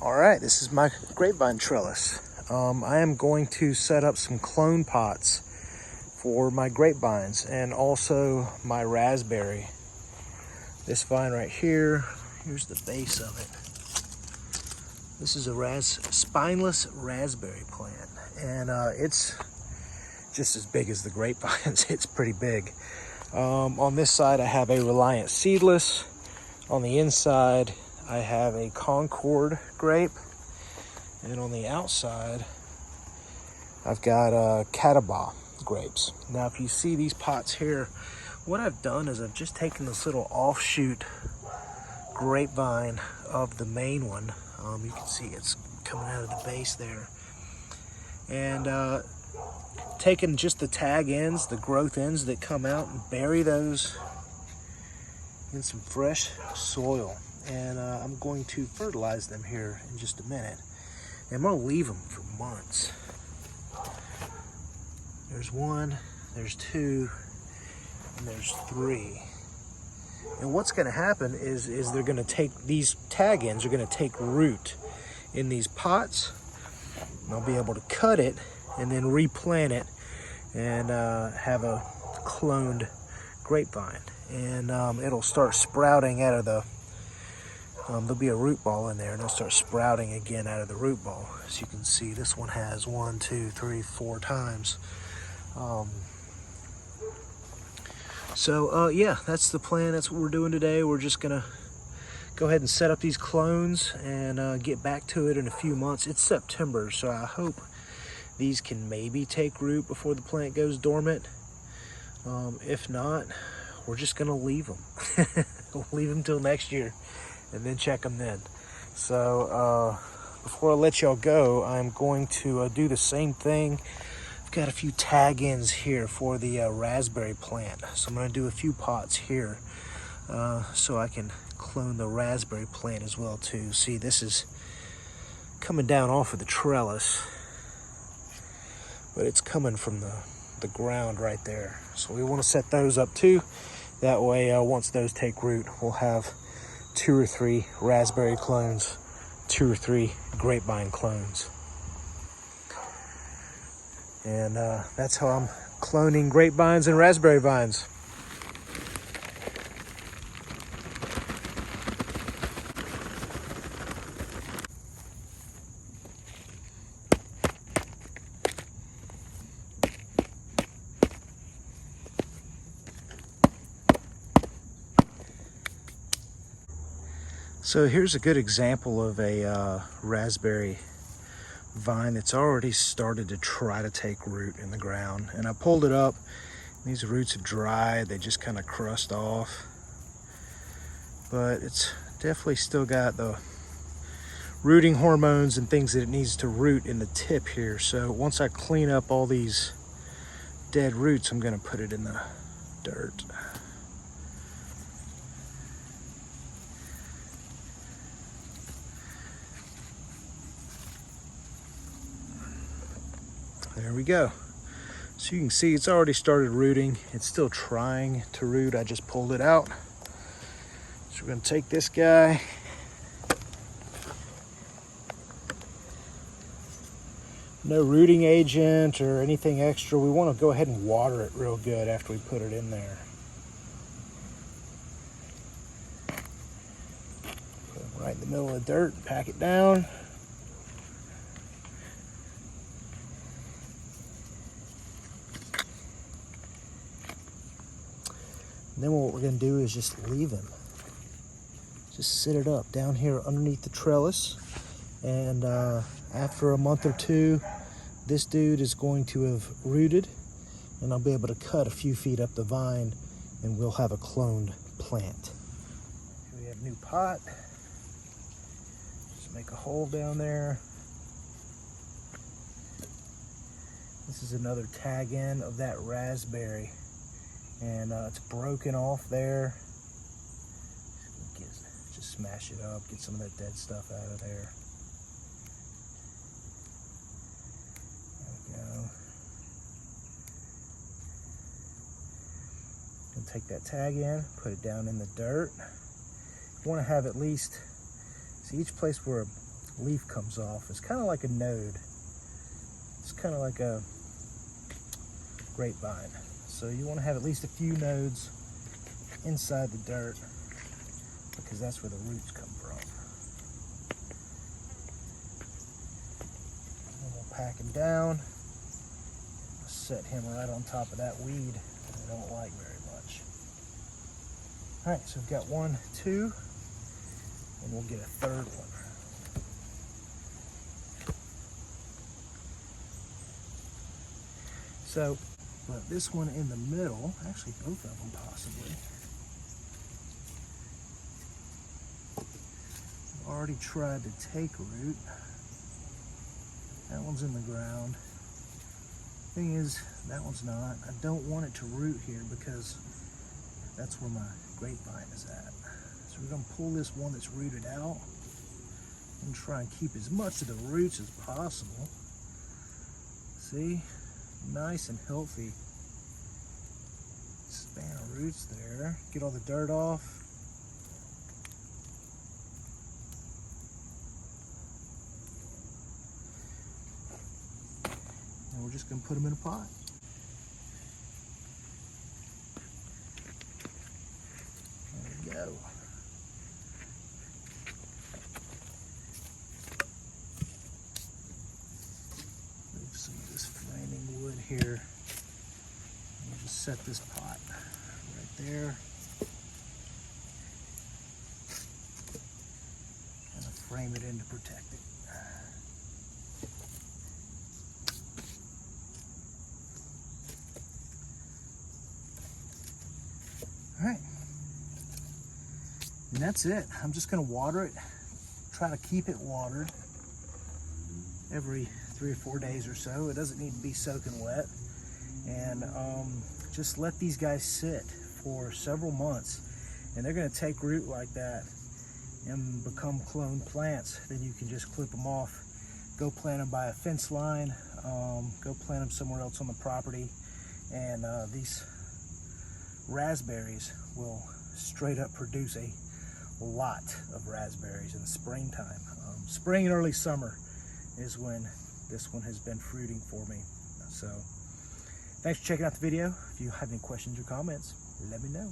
All right, this is my grapevine trellis. I am going to set up some clone pots for my grapevines and also my raspberry. This vine right here, here's the base of it. This is a spineless raspberry plant, and it's just as big as the grapevines. It's pretty big. On this side, I have a Reliant seedless. On the inside, I have a Concord grape, and on the outside, I've got Catawba grapes. Now, if you see these pots here, what I've done is I've just taken this little offshoot grapevine of the main one. You can see it's coming out of the base there, and taken just the tag ends, the growth ends that come out, and bury those in some fresh soil. And I'm going to fertilize them here in just a minute. And I'm going to leave them for months. There's one, there's two, and there's three. And what's going to happen is they're going to take, these tag ends are going to take root in these pots. And I'll be able to cut it and then replant it and have a cloned grapevine. And it'll start sprouting out of the, there'll be a root ball in there, and it'll start sprouting again out of the root ball. As you can see, this one has 1, 2, 3, 4 times. Yeah, that's the plan. That's what we're doing today. We're just gonna go ahead and set up these clones and get back to it in a few months. It's September, so I hope these can maybe take root before the plant goes dormant. If not, we're just gonna leave them. We'll leave them till next year and then check them then. So before I let y'all go, I'm going to do the same thing. I've got a few tag ends here for the raspberry plant. So I'm gonna do a few pots here so I can clone the raspberry plant as well too. See, this is coming down off of the trellis, but it's coming from the ground right there. So we want to set those up too. That way, once those take root, we'll have 2 or 3 raspberry clones, 2 or 3 grapevine clones. And that's how I'm cloning grapevines and raspberry vines. So here's a good example of a raspberry vine that's already started to try to take root in the ground. And I pulled it up. These roots have dried. They just kind of crust off. But it's definitely still got the rooting hormones and things that it needs to root in the tip here. So once I clean up all these dead roots, I'm going to put it in the dirt. There we go. So you can see it's already started rooting. It's still trying to root. I just pulled it out. So we're going to take this guy. No rooting agent or anything extra. We want to go ahead and water it real good after we put it in there. Put it right in the middle of the dirt and pack it down. And then what we're going to do is just leave him. Just sit it up down here underneath the trellis. And after a month or two, this dude is going to have rooted. And I'll be able to cut a few feet up the vine, and we'll have a cloned plant. Here we have a new pot. Just make a hole down there. This is another tag end of that raspberry. And it's broken off there. Just smash it up, get some of that dead stuff out of there. There we go. And take that tag in, put it down in the dirt. You want to have at least, see each place where a leaf comes off. It's kind of like a node. It's kind of like a grapevine. So you want to have at least a few nodes inside the dirt because that's where the roots come from. And we'll pack him down. Set him right on top of that weed that I don't like very much. All right, so we've got 1, 2, and we'll get a third one. So, but this one in the middle, actually both of them possibly, already tried to take root. That one's in the ground. Thing is, that one's not. I don't want it to root here because that's where my grapevine is at. So we're gonna pull this one that's rooted out and try and keep as much of the roots as possible. See, nice and healthy span of roots there. Get all the dirt off. And we're just gonna put them in a pot. There we go. Move some of this flaming wood here. And we'll just set this pot right there. And I'll frame it in to protect it. All right, and that's it. I'm just gonna water it, try to keep it watered every 3 or 4 days or so. It doesn't need to be soaking wet. And just let these guys sit for several months, and they're gonna take root like that and become clone plants. Then you can just clip them off, go plant them by a fence line, go plant them somewhere else on the property, and these raspberries will straight up produce a lot of raspberries in the springtime. Spring and early summer is when this one has been fruiting for me. So thanks for checking out the video. If you have any questions or comments, let me know.